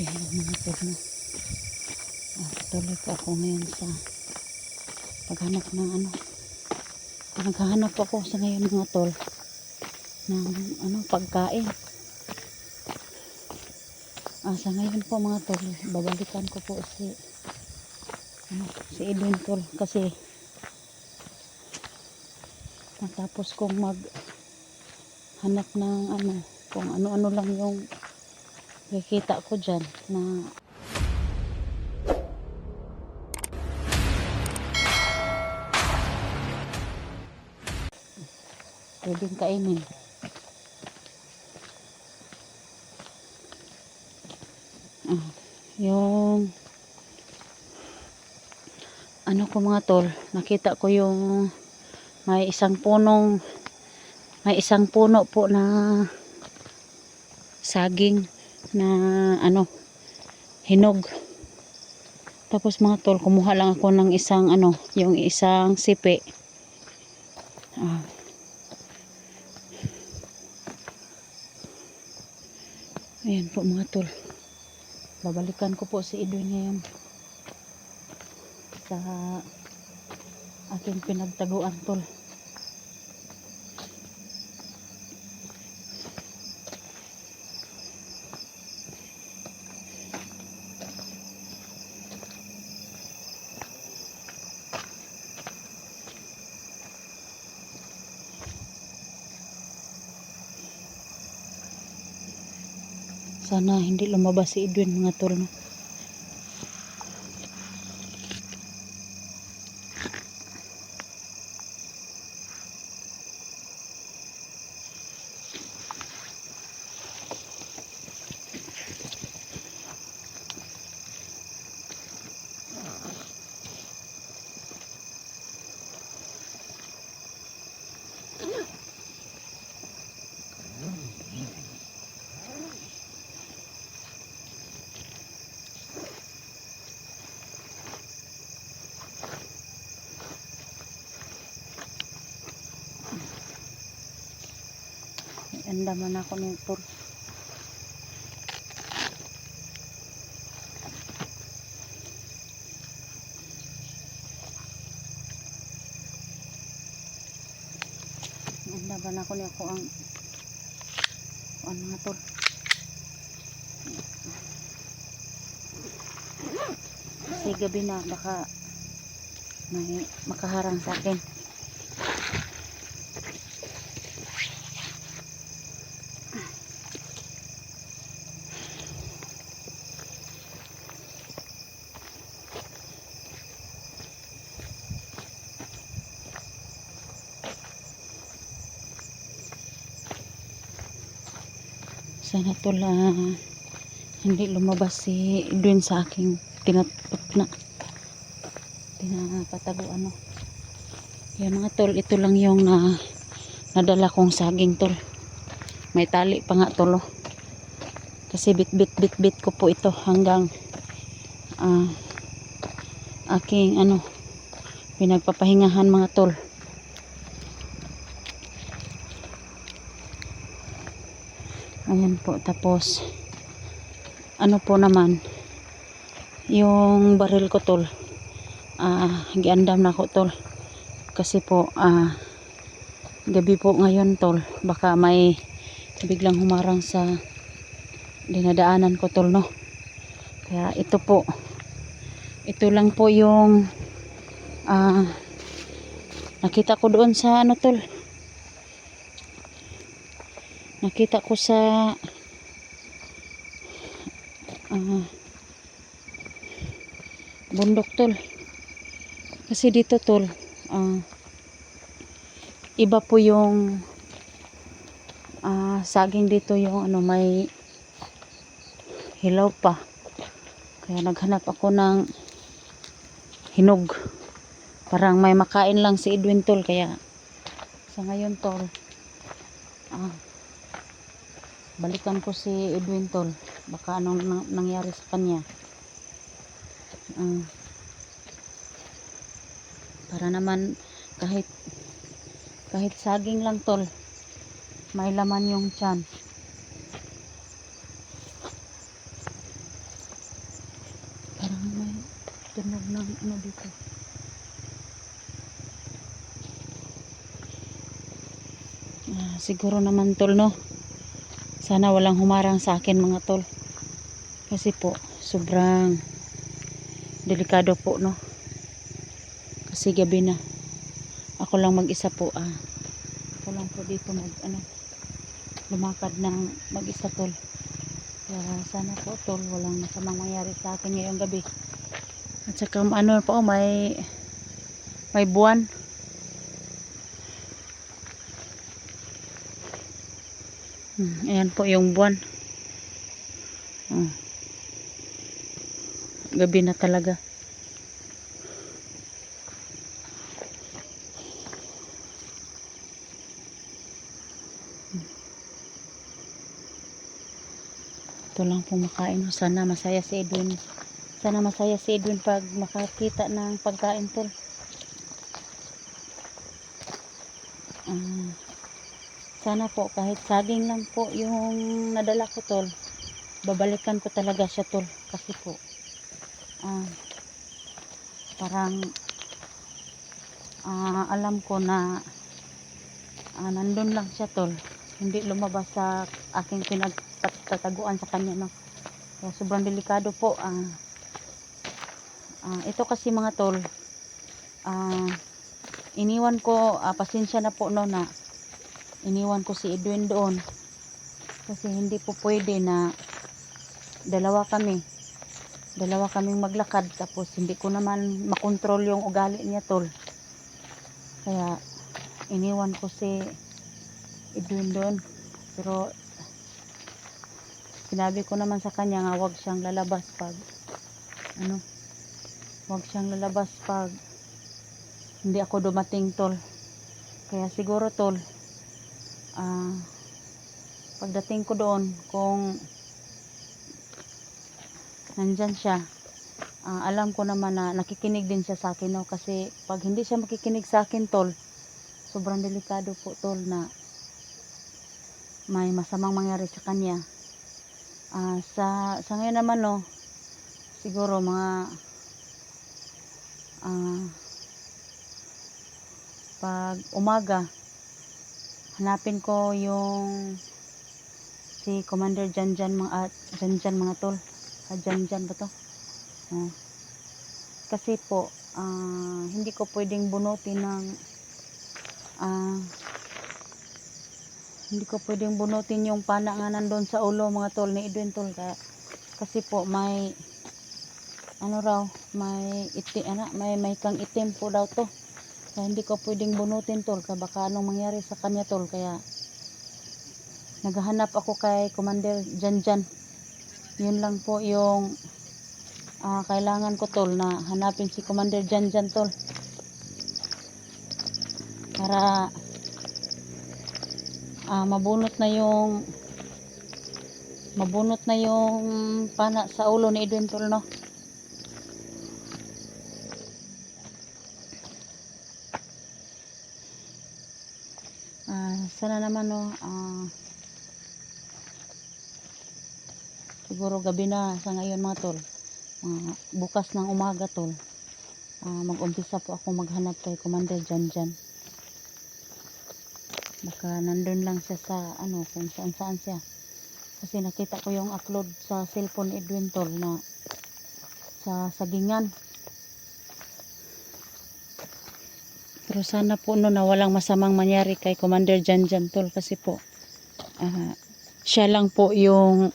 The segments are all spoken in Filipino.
Ayan mga tol no. Tuloy po ako ngayon sa paghanap ng ano. Naghahanap ako sa ngayon mga tol ng ano pagkain. Sa ngayon po mga tol, babalikan ko po si Edwin tol kasi natapos kong maghanap ng ano, kung ano-ano lang yung nakikita ko dyan na pwedeng kainin. Yung ano ko mga tol, nakita ko yung may isang puno po na saging na ano, hinog. Tapos mga tol, kumuha lang ako ng isang ano, yung isang sipi. Ayan po mga tol. Babalikan ko po si Edwin ngayon sa aking pinagtaguan tol. Sana hindi lumabas si Edwin mga tol no? Andaman ako ng tol. Andaman ako niya ko ang mga tol. Kasi gabi na baka may makaharang sa akin. Sana tol hindi lumabas si Edwin sa aking pinapatago ano. Yan mga tol, ito lang yung nadala kong saging tol. May tali pa nga tol oh. Kasi bit ko po ito hanggang aking ano pinagpapahingahan mga tol. Ayan po, tapos ano po naman yung baril ko tol, giandam na ko tol kasi po gabi po ngayon tol, baka may biglang humarang sa dinadaanan ko tol no. Kaya ito lang po yung nakita ko doon sa ano tol, nakita ko sa bundok tol. Kasi dito tol iba po yung saging dito, yung ano may hilaw pa. Kaya naghanap ako ng hinog. Parang may makain lang si Edwin tol, kaya sa ngayon tol balikan ko si Edwin tol, baka anong nangyari sa kanya. Para naman kahit saging lang tol, may laman yung tiyan. tunog ng ano dito. Siguro naman tol, no, sana walang humarang sa akin mga tol, kasi po sobrang delikado po, no, kasi gabi na, ako lang mag-isa po, ako lang po dito lumakad ng mag-isa tol. Kaya sana po tol, walang masamang mangyari sa akin ngayong gabi. At saka ano po, may buwan. Ayan po yung buwan. Gabi na talaga. Ito lang po makain. Sana masaya si Edwin. Sana masaya si Edwin pag makakita ng pagkain tol. Sana po kahit saging lang po yung nadala ko tol, babalikan ko talaga siya tol, kasi po parang alam ko na nandun lang siya tol, hindi lumabas sa aking pinagtataguan sa kanya, no. Kaya sobrang delikado po. Ito kasi mga tol, iniwan ko, pasensya na po, no, na iniwan ko si Edwin doon kasi hindi po pwede na dalawa kaming maglakad, tapos hindi ko naman makontrol yung ugali niya tol. Kaya iniwan ko si Edwin doon, pero sinabi ko naman sa kanya nga wag siyang lalabas pag hindi ako dumating tol. Kaya siguro tol, pagdating ko doon, kung nandyan siya, alam ko naman na nakikinig din siya sa akin, no? Kasi pag hindi siya makikinig sa akin tol, sobrang delikado po tol, na may masamang mangyari sa kanya. Sa ngayon naman, no, siguro mga pag umaga, hanapin ko yung si Commander Janjan mga tol. Janjan ba to? Kasi po hindi ko pwedeng bunutin yung pana nga nandun sa ulo mga tol ni Edwin tol. Kasi po may may kang itim po daw to. Kaya hindi ko pwedeng bunutin tol, kaya baka anong mangyari sa kanya tol. Kaya naghahanap ako kay Commander Janjan. Yun lang po yung kailangan ko tol, na hanapin si Commander Janjan tol, para mabunot na yung pana sa ulo ni Edwin tol, no. Sana naman, no, siguro gabi na sa ngayon mga tol. Bukas ng umaga tol, mag-umpisa po ako maghanap kay Commander Janjan. Baka nandun lang siya sa kung saan siya. Kasi nakita ko yung upload sa cellphone ni Edwin tol na sa sagingan. Pero sana po, no, na walang masamang mangyari kay Commander Janjan tol, kasi po siya lang po yung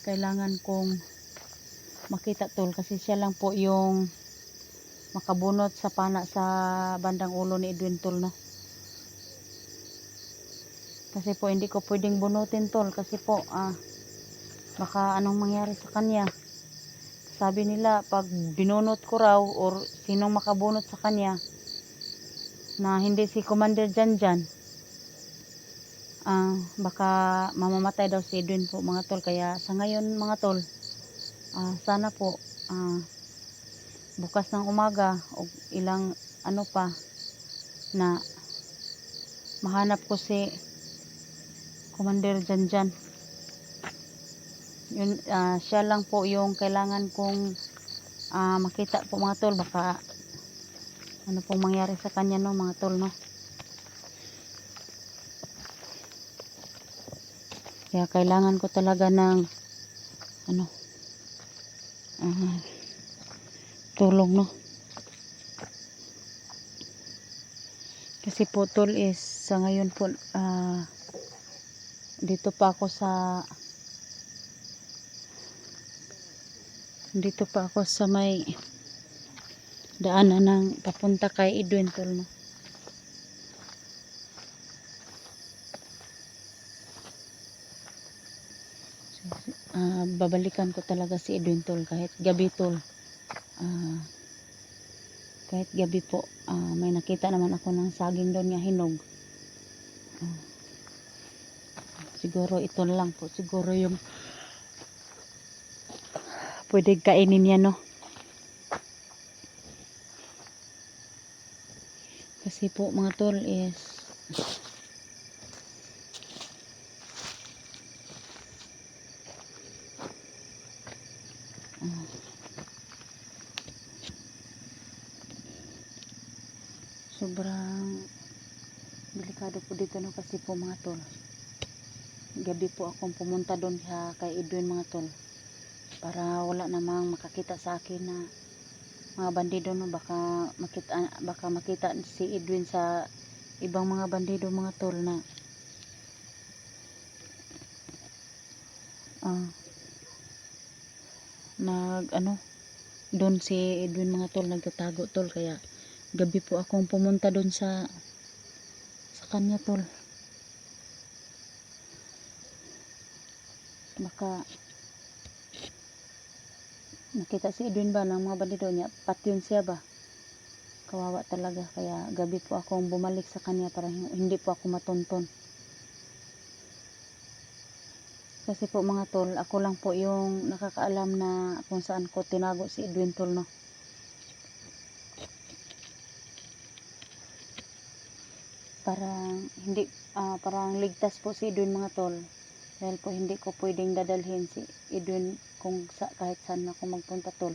kailangan kong makita tol, kasi siya lang po yung makabunot sa pana sa bandang ulo ni Edwin tol, no. Kasi po hindi ko pwedeng bunutin tol, kasi po baka anong mangyari sa kanya. Sabi nila pag binunot ko raw, or sinong makabunot sa kanya na hindi si Commander Janjan, baka mamamatay daw si Edwin po mga tol. Kaya sa ngayon mga tol, sana po bukas ng umaga o ilang pa na mahanap ko si Commander Janjan. Yun, siya lang po yung kailangan kong makita po mga tol, baka ano pong mangyari sa kanya no mga tol no. Kaya kailangan ko talaga ng ano tulong no. Kasi po tol is sa ngayon po dito pa ako sa may daanan ng papunta kay Edwin tol no. Babalikan ko talaga si Edwin tol kahit gabi tol. Kahit gabi po may nakita naman ako ng saging doon nga hinog. Siguro ito lang po siguro yung pwede kainin niya no. Kasi po mga tol is sobrang delikado po dito no. Kasi po mga tol gabi po akong pumunta doon kay Edwin mga tol para wala namang makakita sa akin na mga bandido no. Baka makita si Edwin sa ibang mga bandido mga tol na doon si Edwin mga tol nagtatago tol. Kaya gabi po akong pumunta doon sa kanya tol. Baka nakita si Edwin ba ng mga bandido niya, patyon siya ba, kawawa talaga. Kaya gabi po akong bumalik sa kanya para hindi po ako matunton. Kasi po mga tol ako lang po yung nakakaalam na kung saan ko tinago si Edwin tol no. Parang ligtas po si Edwin mga tol. Dahil po hindi ko pwedeng dadalhin si Edwin kahit saan ako magpunta tol.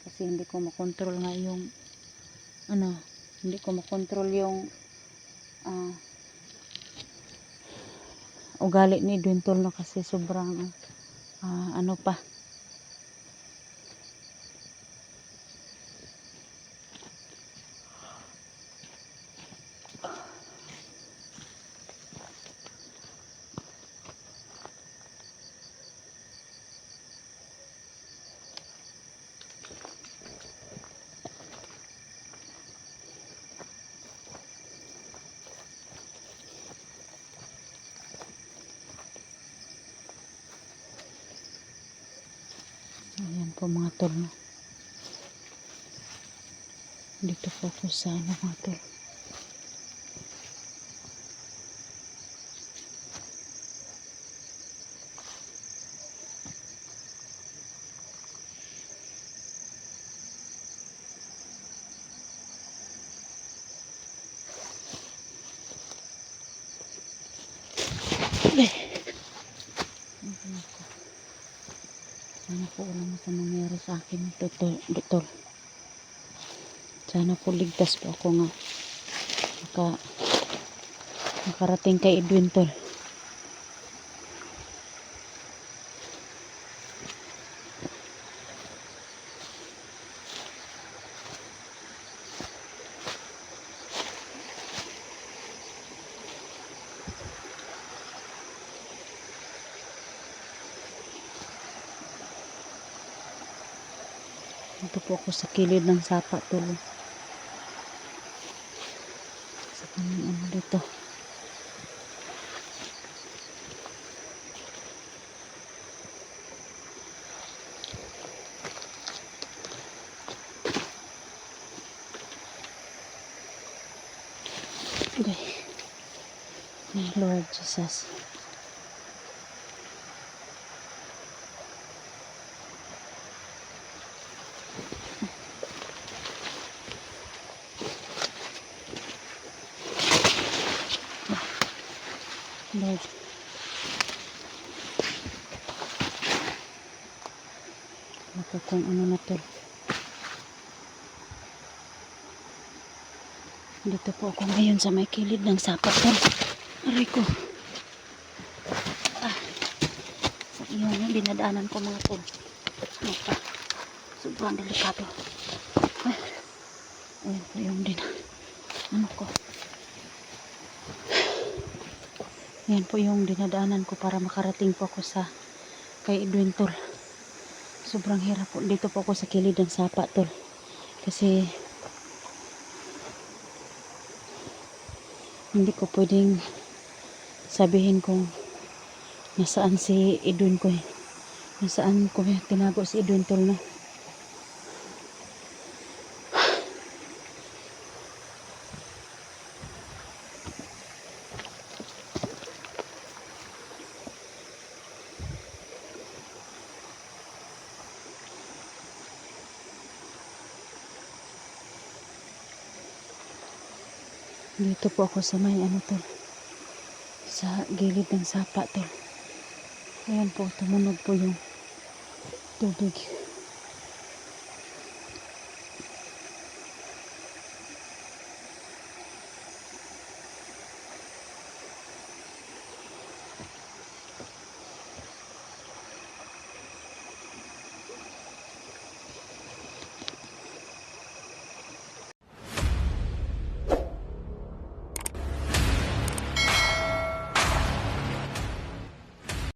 Kasi hindi ko makontrol nga yung hindi ko makontrol yung ugali ni Edwin tol no. Kasi sobrang pa. Ayan po mga tol no. Dito po ako sa mga tol. Sana po walang mangyari sa akin tol. Sana po ligtas po ako nga makarating kay Edwin tol. Dito po ako sa kilid ng sapa tol. Sa kanyang dito. Okay. Lord Jesus. Lord. Naku, kung ano na to. Dito po ako ngayon sa may kilid ng sapat tol. Aray ko. Sa iyong dinadaanan ko mga tol. Ano pa? Sobrang delikado. Ayan po yung ano ko. Ayan po yung dinadaanan ko para makarating po ako sa kay Edwin tol. Sobrang hirap po. Dito po ako sa kilid ng sapa tol. Kasi hindi ko pwedeng sabihin kung nasaan si Edwin ko eh. Nasaan ko tinago si Edwin tol na. Dito po ako sa may ano tol. Sa gilid ng sapa tol. Ayan po, tumunog po yung tubig.